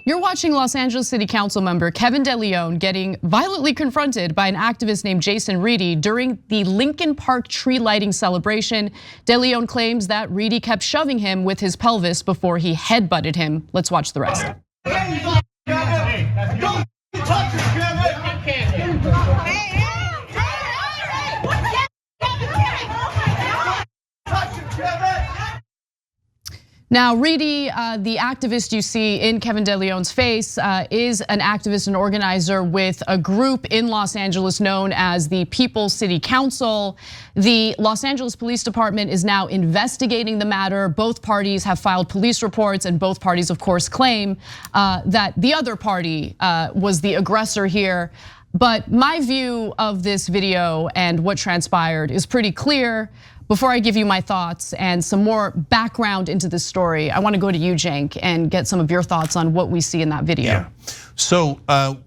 You're watching Los Angeles City Council member Kevin De León getting violently confronted by an activist named Jason Reedy during the Lincoln Park tree lighting celebration. De León claims that Reedy kept shoving him with his pelvis before he headbutted him. Let's watch the rest. Now, Reedy, the activist you see in Kevin De León's face, is an activist and organizer with a group in Los Angeles known as the People's City Council. The Los Angeles Police Department is now investigating the matter. Both parties have filed police reports, and both parties, of course, claim that the other party was the aggressor here. But my view of this video and what transpired is pretty clear. Before I give you my thoughts and some more background into this story, I want to go to you, Cenk, and get some of your thoughts on what we see in that video. Yeah. So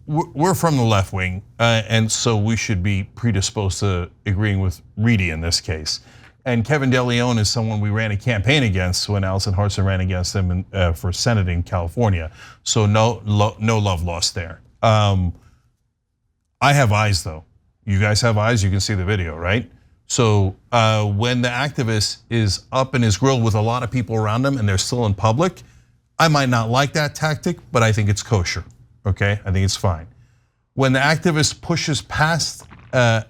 we're from the left wing, and so we should be predisposed to agreeing with Reedy in this case. And Kevin De León is someone we ran a campaign against when Allison Hartson ran against him for Senate in California. So no love lost there. I have eyes though. You guys have eyes, you can see the video, right? So when the activist is up in his grill with a lot of people around him and they're still in public, I might not like that tactic, but I think it's kosher, okay? I think it's fine. When the activist pushes past an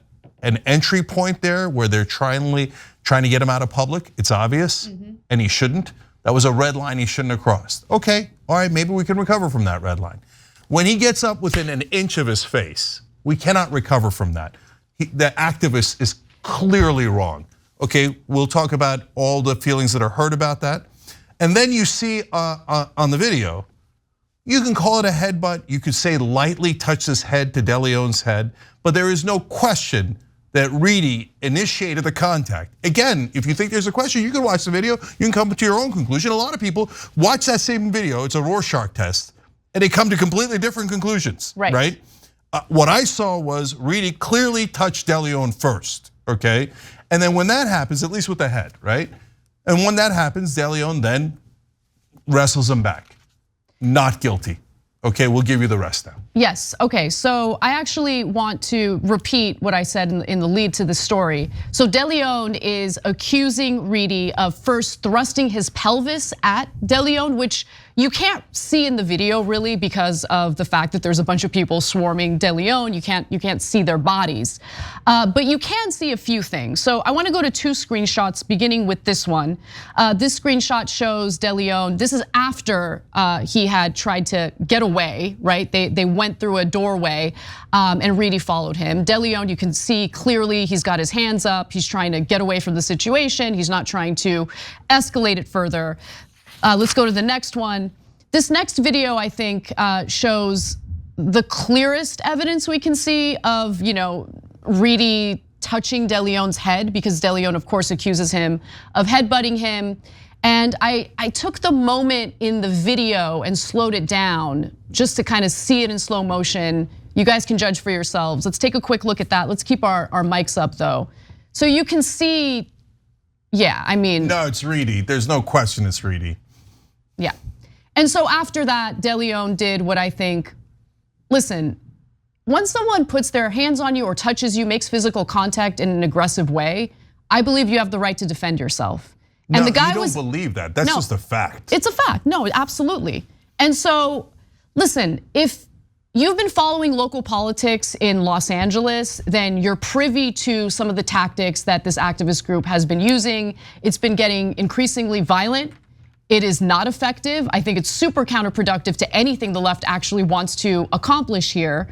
entry point there where they're trying to get him out of public, it's obvious, and he shouldn't. That was a red line he shouldn't have crossed. Okay, all right, maybe we can recover from that red line. When he gets up within an inch of his face, we cannot recover from that. The activist is clearly wrong. Okay, we'll talk about all the feelings that are hurt about that. And then you see on the video, you can call it a headbutt. You could say lightly touch his head to De León's head, but there is no question that Reedy initiated the contact. Again, if you think there's a question, you can watch the video. You can come to your own conclusion. A lot of people watch that same video. It's a Rorschach test, and they come to completely different conclusions, right? What I saw was Reedy clearly touched De León first. Okay, and then when that happens, at least with the head, right? And when that happens, De León then wrestles him back. Not guilty. Okay, we'll give you the rest now. Yes, okay, so I actually want to repeat what I said in the lead to the story. So De León is accusing Reedy of first thrusting his pelvis at De León, which you can't see in the video really because of the fact that there's a bunch of people swarming De León. You can't see their bodies, but you can see a few things. So I want to go to two screenshots, beginning with this one. This screenshot shows De León. This is after he had tried to get away, right? They went through a doorway, and Reedy followed him. De León, you can see clearly he's got his hands up. He's trying to get away from the situation. He's not trying to escalate it further. Let's go to the next one. This next video, I think, shows the clearest evidence we can see of, Reedy touching De León's head, because De León, of course, accuses him of headbutting him. And I took the moment in the video and slowed it down just to kind of see it in slow motion. You guys can judge for yourselves. Let's take a quick look at that. Let's keep our mics up though. So you can see, yeah, I mean. No, it's Reedy. There's no question it's Reedy. Yeah. And so after that, De León did what I think, listen, when someone puts their hands on you or touches you, makes physical contact in an aggressive way, I believe you have the right to defend yourself. And the guy you don't believe that, that's just a fact. It's a fact, no, absolutely. And so, listen, if you've been following local politics in Los Angeles, then you're privy to some of the tactics that this activist group has been using. It's been getting increasingly violent. It is not effective. I think it's super counterproductive to anything the left actually wants to accomplish here.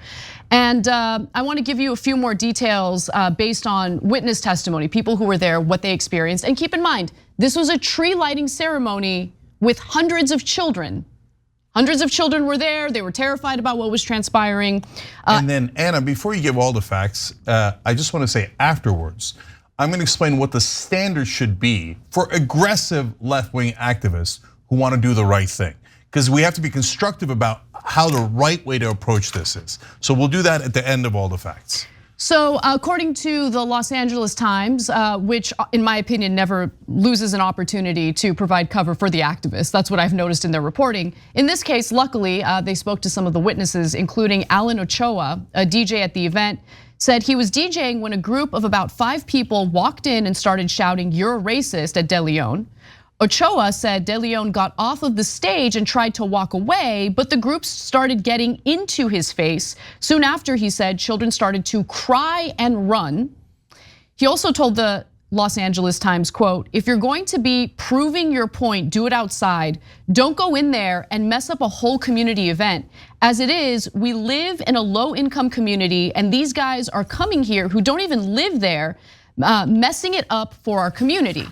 And I want to give you a few more details based on witness testimony, people who were there, what they experienced. And keep in mind, this was a tree lighting ceremony with hundreds of children. Hundreds of children were there. They were terrified about what was transpiring. And then Anna, before you give all the facts, I just want to say afterwards, I'm going to explain what the standard should be for aggressive left-wing activists who want to do the right thing. Because we have to be constructive about how the right way to approach this is. So we'll do that at the end of all the facts. So according to the Los Angeles Times, which in my opinion never loses an opportunity to provide cover for the activists, that's what I've noticed in their reporting. In this case, luckily, they spoke to some of the witnesses, including Alan Ochoa, a DJ at the event, said he was DJing when a group of about 5 people walked in and started shouting, "You're a racist" at De León. Ochoa said De León got off of the stage and tried to walk away, but the group started getting into his face. Soon after, he said, children started to cry and run. He also told the Los Angeles Times, quote, "If you're going to be proving your point, do it outside. Don't go in there and mess up a whole community event. As it is, we live in a low-income community and these guys are coming here who don't even live there, messing it up for our community."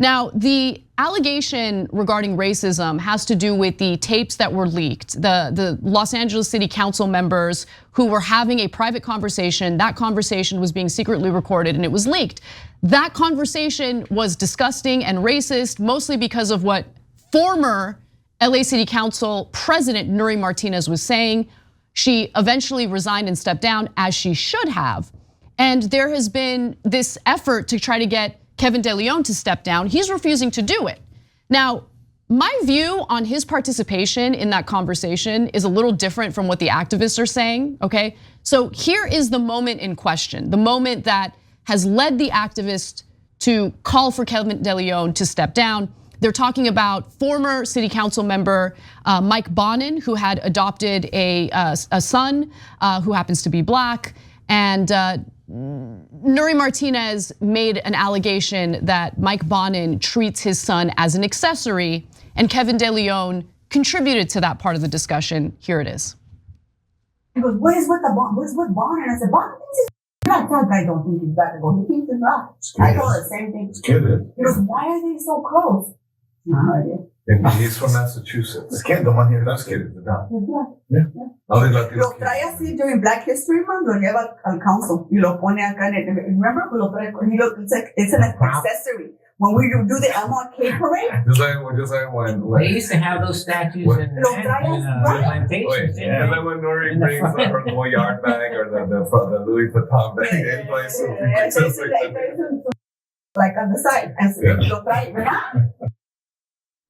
Now, the allegation regarding racism has to do with the tapes that were leaked. The Los Angeles City Council members who were having a private conversation, that conversation was being secretly recorded and it was leaked. That conversation was disgusting and racist, mostly because of what former LA City Council President Nury Martinez was saying. She eventually resigned and stepped down, as she should have. And there has been this effort to try to get Kevin De León to step down. He's refusing to do it. Now, my view on his participation in that conversation is a little different from what the activists are saying, okay? So here is the moment in question, the moment that has led the activists to call for Kevin De León to step down. They're talking about former city council member Mike Bonin, who had adopted a son who happens to be black, and Nury Martinez made an allegation that Mike Bonin treats his son as an accessory, and Kevin De León contributed to that part of the discussion. Here it is. He goes, "What is with Bonin?" And I said, "Bonin thinks he's black." That guy don't think he's black. I go, "He thinks he's black." I told her the same thing. He goes, "Why are they so close?" No idea. He's from Massachusetts. Kid, the one here, that's kid. Yeah. Lo trae así during Black History Month, lo lleva al council y lo pone acá en el, remember, lo trae, it's an accessory. When we do the MLK parade. Just like when they used to have those statues in plantations. Yeah. And then when Nury brings her Goyard bag or the Louis Vuitton bag in place. Like on the side, and so lo trae, ¿verdad?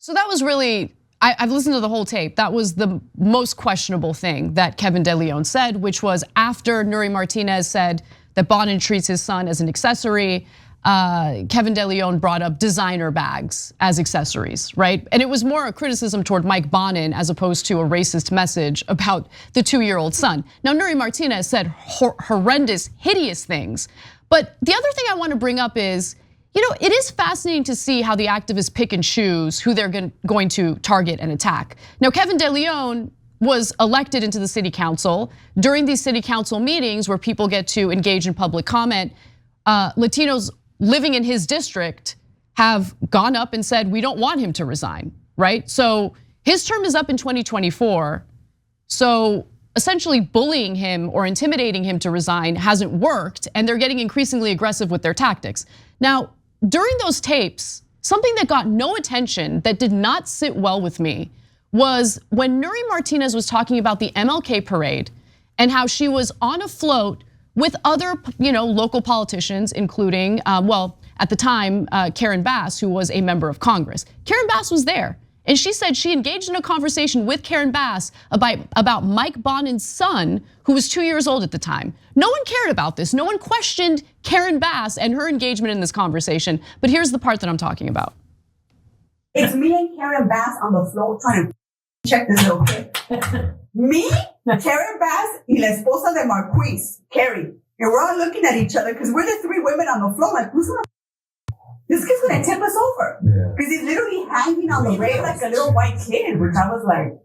So that was really, I've listened to the whole tape. That was the most questionable thing that Kevin De León said, which was after Nury Martinez said that Bonin treats his son as an accessory, Kevin De León brought up designer bags as accessories, right? And it was more a criticism toward Mike Bonin as opposed to a racist message about the 2-year-old son. Now, Nury Martinez said horrendous, hideous things. But the other thing I want to bring up is, it is fascinating to see how the activists pick and choose who they're going to target and attack. Now, Kevin De León was elected into the city council. During these city council meetings where people get to engage in public comment, Latinos living in his district have gone up and said, we don't want him to resign, right? So his term is up in 2024. So essentially bullying him or intimidating him to resign hasn't worked, and they're getting increasingly aggressive with their tactics. Now, during those tapes, something that got no attention, that did not sit well with me, was when Nury Martinez was talking about the MLK parade and how she was on a float with other, local politicians, including, at the time, Karen Bass, who was a member of Congress. Karen Bass was there, and she said she engaged in a conversation with Karen Bass about Mike Bonin's son, who was 2 years old at the time. No one cared about this. No one questioned Karen Bass and her engagement in this conversation. But here's the part that I'm talking about. It's me and Karen Bass on the floor trying to check this little kid. Me, Karen Bass, y la esposa de Marquise, Carrie. And we're all looking at each other because we're the 3 women on the floor. Like, who's gonna? This kid's gonna tip us over. Because he's literally hanging on the rail like a little white kid, which I was like,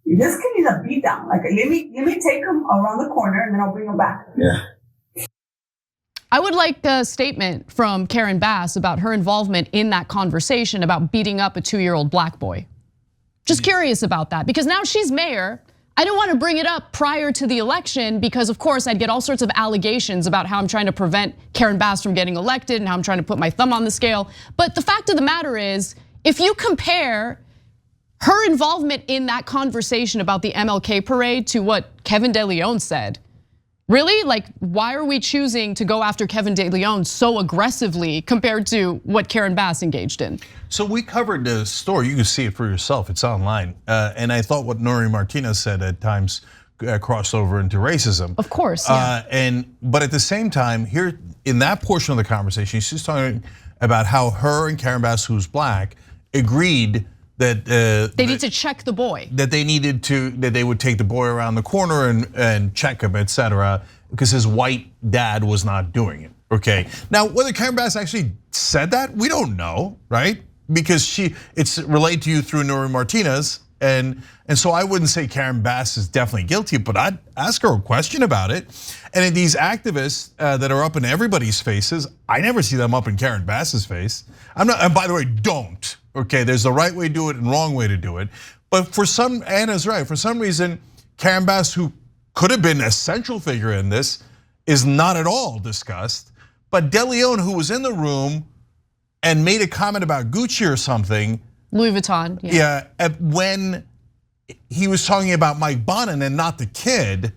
this kid needs a beat down. Like, let me take him around the corner and then I'll bring him back. Yeah. I would like a statement from Karen Bass about her involvement in that conversation about beating up a 2-year-old black boy. Just curious about that, because now she's mayor. I didn't want to bring it up prior to the election because of course I'd get all sorts of allegations about how I'm trying to prevent Karen Bass from getting elected and how I'm trying to put my thumb on the scale. But the fact of the matter is, if you compare her involvement in that conversation about the MLK parade to what Kevin De León said, Really? Like, why are we choosing to go after Kevin De Leon so aggressively compared to what Karen Bass engaged in? So we covered the story. You can see it for yourself. It's online. And I thought what Nori Martinez said at times crossed over into racism. Of course, yeah. But at the same time, here in that portion of the conversation, she's talking about how her and Karen Bass, who's black, agreed that they need to check the boy. That they would take the boy around the corner and check him, etc., because his white dad was not doing it. Okay. Now, whether Karen Bass actually said that, we don't know, right? Because it's relayed to you through Nori Martinez, and so I wouldn't say Karen Bass is definitely guilty, but I'd ask her a question about it. And in these activists that are up in everybody's faces, I never see them up in Karen Bass's face. I'm not, and by the way, don't. Okay, there's the right way to do it and wrong way to do it. But Anna's right, for some reason, Karen Bass, who could have been a central figure in this, is not at all discussed. But De Leon, who was in the room and made a comment about Gucci or something. Louis Vuitton, yeah. When he was talking about Mike Bonin and not the kid,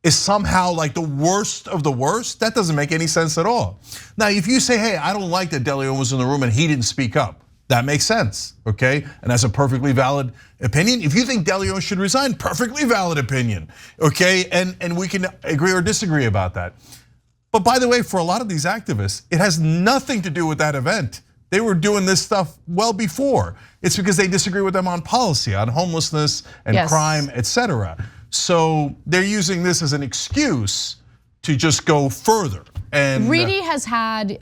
is somehow like the worst of the worst. That doesn't make any sense at all. Now, if you say, hey, I don't like that De Leon was in the room and he didn't speak up, that makes sense, okay? And that's a perfectly valid opinion. If you think De Leon should resign, perfectly valid opinion, okay? And we can agree or disagree about that. But by the way, for a lot of these activists, it has nothing to do with that event. They were doing this stuff well before. It's because they disagree with them on policy, on homelessness and crime, etc. So they're using this as an excuse to just go further. And Reedy has had,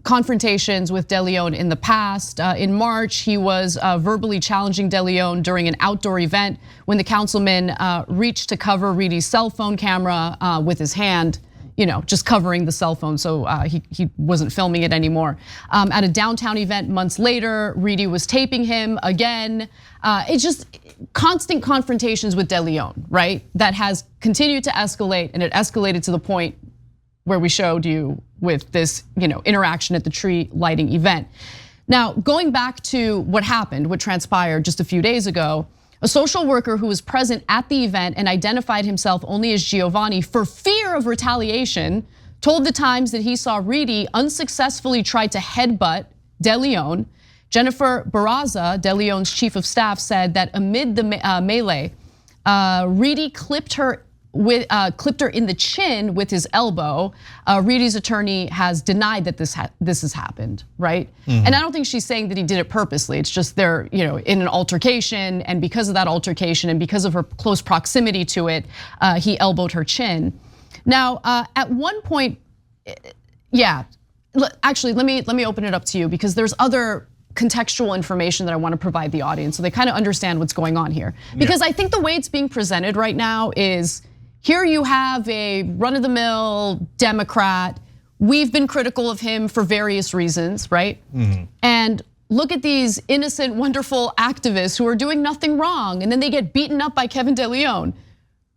confrontations with De Leon in the past. In March, he was verbally challenging De Leon during an outdoor event when the councilman reached to cover Reedy's cell phone camera with his hand, just covering the cell phone so he wasn't filming it anymore. At a downtown event months later, Reedy was taping him again. It's just constant confrontations with De Leon, right? That has continued to escalate, and it escalated to the point where we showed you with this, interaction at the tree lighting event. Now, going back to what happened, what transpired just a few days ago, a social worker who was present at the event and identified himself only as Giovanni for fear of retaliation, told the Times that he saw Reedy unsuccessfully try to headbutt De Leon. Jennifer Barraza, De Leon's chief of staff, said that amid the melee, Reedy clipped her in the chin with his elbow. Reedy's attorney has denied that this has happened, right? And I don't think she's saying that he did it purposely. It's just they're in an altercation, and because of that altercation and because of her close proximity to it, he elbowed her chin. Now, at one point, actually, let me open it up to you because there's other contextual information that I want to provide the audience so they kind of understand what's going on here. Because I think the way it's being presented right now is, here you have a run-of-the-mill Democrat. We've been critical of him for various reasons, right? And look at these innocent, wonderful activists who are doing nothing wrong, and then they get beaten up by Kevin De Leon.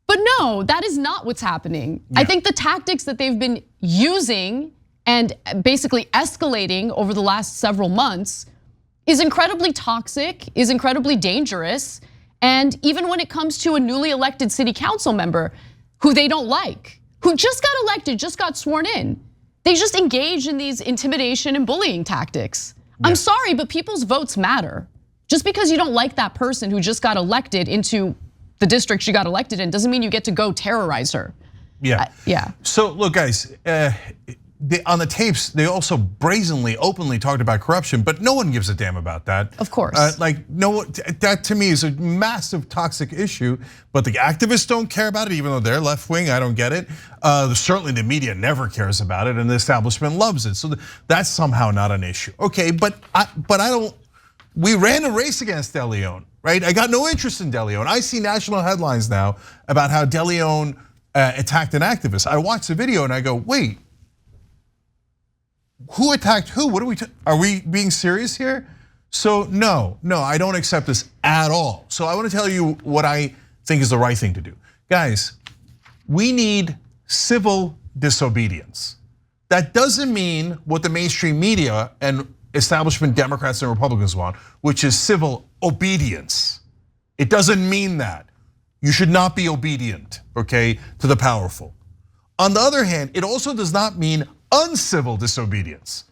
But no, that is not what's happening. I think the tactics that they've been using and basically escalating over the last several months is incredibly toxic, is incredibly dangerous. And even when it comes to a newly elected city council member who they don't like, who just got elected, just got sworn in, they just engage in these intimidation and bullying tactics. I'm sorry, but people's votes matter. Just because you don't like that person who just got elected into the district she got elected in doesn't mean you get to go terrorize her. Yeah. So look, guys, on the tapes, they also brazenly, openly talked about corruption, but no one gives a damn about that. Of course. That to me is a massive toxic issue, but the activists don't care about it, even though they're left wing, I don't get it. Certainly the media never cares about it, and the establishment loves it. So that's somehow not an issue. Okay, but I don't, we ran a race against De Leon, right? I got no interest in De Leon. I see national headlines now about how De Leon attacked an activist. I watched the video and I go, wait, who attacked who? Are we being serious here? So no, I don't accept this at all. So I want to tell you what I think is the right thing to do. Guys, we need civil disobedience. That doesn't mean what the mainstream media and establishment Democrats and Republicans want, which is civil obedience. It doesn't mean that. You should not be obedient, okay, to the powerful. On the other hand, it also does not mean uncivil disobedience.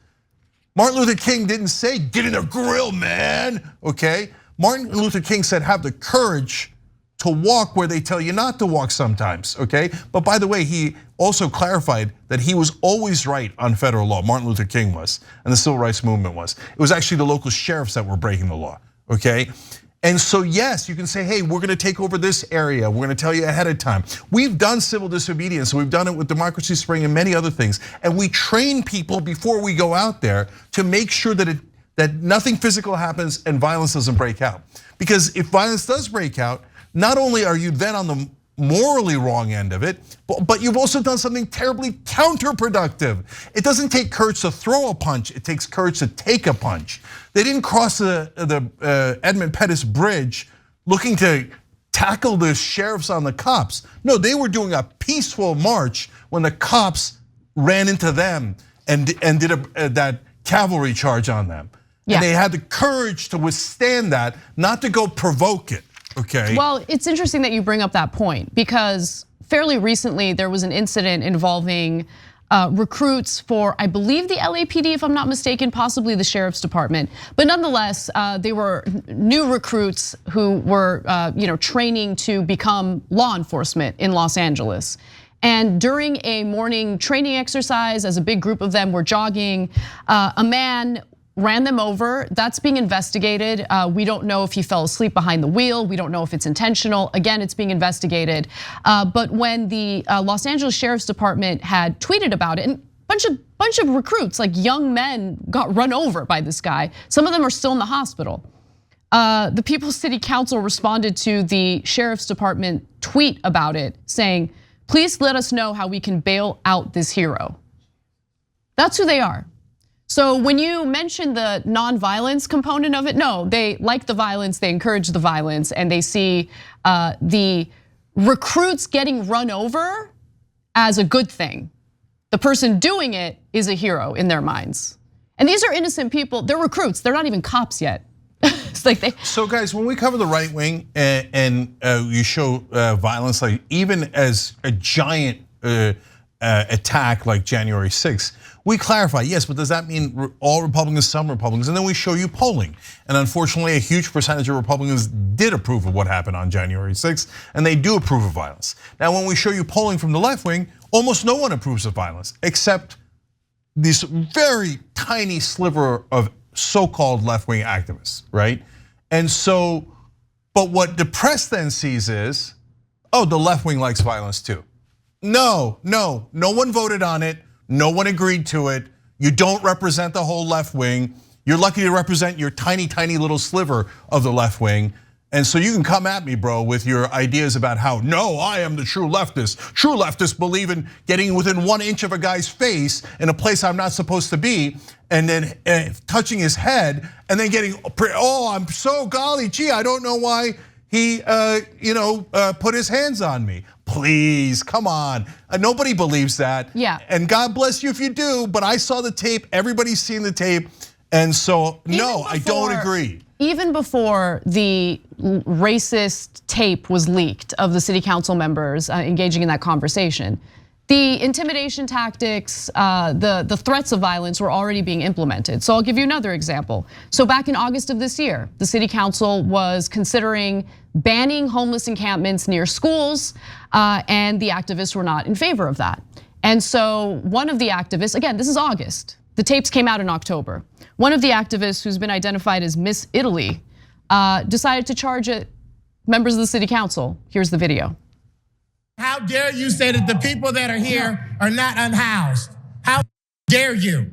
Martin Luther King didn't say, get in the grill, man, okay? Martin Luther King said, have the courage to walk where they tell you not to walk sometimes, okay? But by the way, he also clarified that he was always right on federal law. Martin Luther King was, and the civil rights movement was. It was actually the local sheriffs that were breaking the law, okay? And so yes, you can say, hey, we're gonna take over this area. We're gonna tell you ahead of time. We've done civil disobedience. We've done it with Democracy Spring and many other things. And we train people before we go out there to make sure that nothing physical happens and violence doesn't break out. Because if violence does break out, not only are you then on the morally wrong end of it, but you've also done something terribly counterproductive. It doesn't take courage to throw a punch, it takes courage to take a punch. They didn't cross the Edmund Pettus Bridge looking to tackle the sheriffs on the cops. No, they were doing a peaceful march when the cops ran into them and did that cavalry charge on them. Yeah. And they had the courage to withstand that, not to go provoke it. Okay. Well, it's interesting that you bring up that point because fairly recently there was an incident involving recruits for, I believe, the LAPD, if I'm not mistaken, possibly the sheriff's department. But nonetheless, they were new recruits who were training to become law enforcement in Los Angeles. And during a morning training exercise, as a big group of them were jogging, a man ran them over. That's being investigated. We don't know if he fell asleep behind the wheel. We don't know if it's intentional. Again, it's being investigated. But when the Los Angeles Sheriff's Department had tweeted about it, and bunch of recruits, like young men, got run over by this guy. Some of them are still in the hospital. The People's City Council responded to the Sheriff's Department tweet about it, saying, please let us know how we can bail out this hero. That's who they are. So when you mention the non-violence component of it, no, they like the violence, they encourage the violence, and they see the recruits getting run over as a good thing. The person doing it is a hero in their minds. And these are innocent people, they're recruits, they're not even cops yet. It's like they. So guys, when we cover the right wing and you show violence, like even as a giant attack like January 6th, we clarify, yes, but does that mean all Republicans, some Republicans? And then we show you polling. And unfortunately, a huge percentage of Republicans did approve of what happened on January 6th, and they do approve of violence. Now, when we show you polling from the left wing, almost no one approves of violence, except this very tiny sliver of so-called left-wing activists, right? And so, but what the press then sees is, oh, the left wing likes violence too. No one voted on it. No one agreed to it. You don't represent the whole left wing. You're lucky to represent your tiny little sliver of the left wing. And so you can come at me, bro, with your ideas about how, no, I am the true leftist. True leftists believe in getting within 1 inch of a guy's face in a place I'm not supposed to be, and then touching his head, and then getting, oh, I'm so golly gee, I don't know why he put his hands on me. Please, come on. Nobody believes that. Yeah. And God bless you if you do, but I saw the tape, everybody's seen the tape. And so, no, I don't agree. Even before the racist tape was leaked of the city council members engaging in that conversation, the intimidation tactics, the threats of violence were already being implemented. So I'll give you another example. So back in August of this year, the city council was considering banning homeless encampments near schools, and the activists were not in favor of that. And so one of the activists, again, this is August, the tapes came out in October. One of the activists, who's been identified as Miss Italy, decided to charge at members of the city council. Here's the video. How dare you say that the people that are here are not unhoused? How dare you?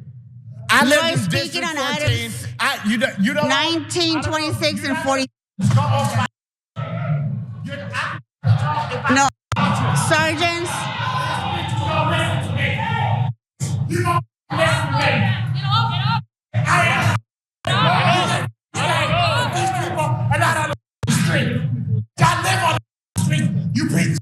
I live in District 14. You don't 19, 26, and 40. No, sergeants. You don't mess with me. These people are not on the street. I live on the street. You preach.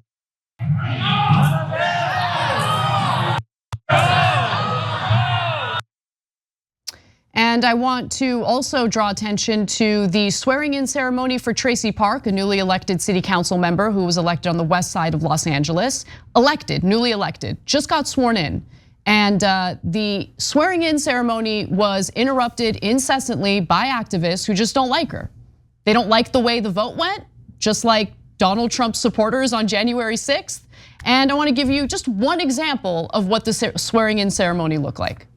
And And I want to also draw attention to the swearing-in ceremony for Tracy Park, a newly elected city council member who was elected on the west side of Los Angeles. Newly elected, just got sworn in. And the swearing-in ceremony was interrupted incessantly by activists who just don't like her. They don't like the way the vote went, just like Donald Trump supporters on January 6th. And I want to give you just one example of what the swearing-in ceremony looked like.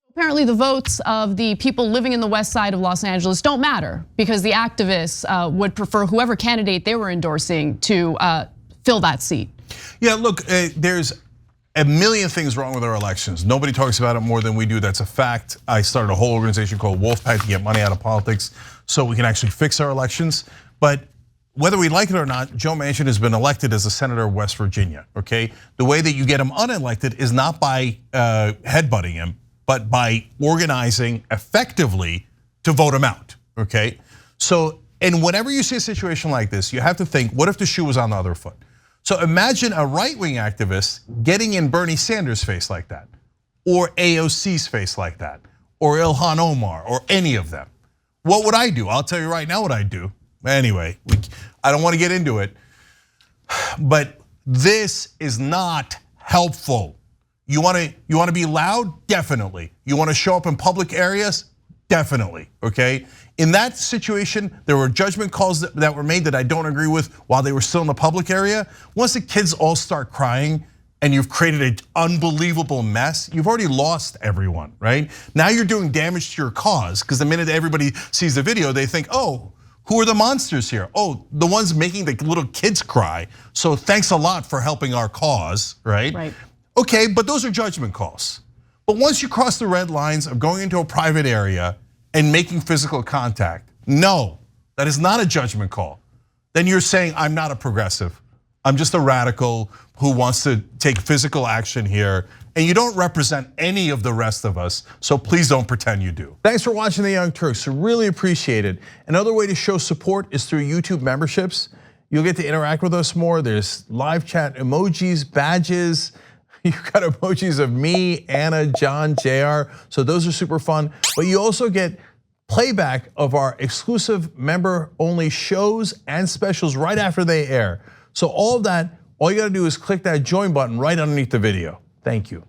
Apparently the votes of the people living in the west side of Los Angeles don't matter because the activists would prefer whoever candidate they were endorsing to fill that seat. Yeah, look, there's a million things wrong with our elections. Nobody talks about it more than we do, that's a fact. I started a whole organization called Wolfpack to get money out of politics so we can actually fix our elections. But whether we like it or not, Joe Manchin has been elected as a senator of West Virginia, okay? The way that you get him unelected is not by headbutting him, but by organizing effectively to vote him out, okay? So, and whenever you see a situation like this, you have to think, what if the shoe was on the other foot? So imagine a right-wing activist getting in Bernie Sanders' face like that, or AOC's face like that, or Ilhan Omar, or any of them. What would I do? I'll tell you right now what I'd do. Anyway, I don't want to get into it, but this is not helpful. You want to be loud? Definitely. You want to show up in public areas? Definitely, okay? In that situation, there were judgment calls that were made that I don't agree with while they were still in the public area. Once the kids all start crying and you've created an unbelievable mess, you've already lost everyone, right? Now you're doing damage to your cause because the minute everybody sees the video, they think, oh, who are the monsters here? Oh, the ones making the little kids cry. So thanks a lot for helping our cause, right? Right. Okay, but those are judgment calls. But once you cross the red lines of going into a private area and making physical contact, no, that is not a judgment call. Then you're saying, I'm not a progressive. I'm just a radical who wants to take physical action here. And you don't represent any of the rest of us, so please don't pretend you do. Thanks for watching the Young Turks, really appreciate it. Another way to show support is through YouTube memberships. You'll get to interact with us more. There's live chat emojis, badges. You've got emojis of me, Anna, John, JR, so those are super fun. But you also get playback of our exclusive member-only shows and specials right after they air. So all of that, all you gotta do is click that join button right underneath the video. Thank you.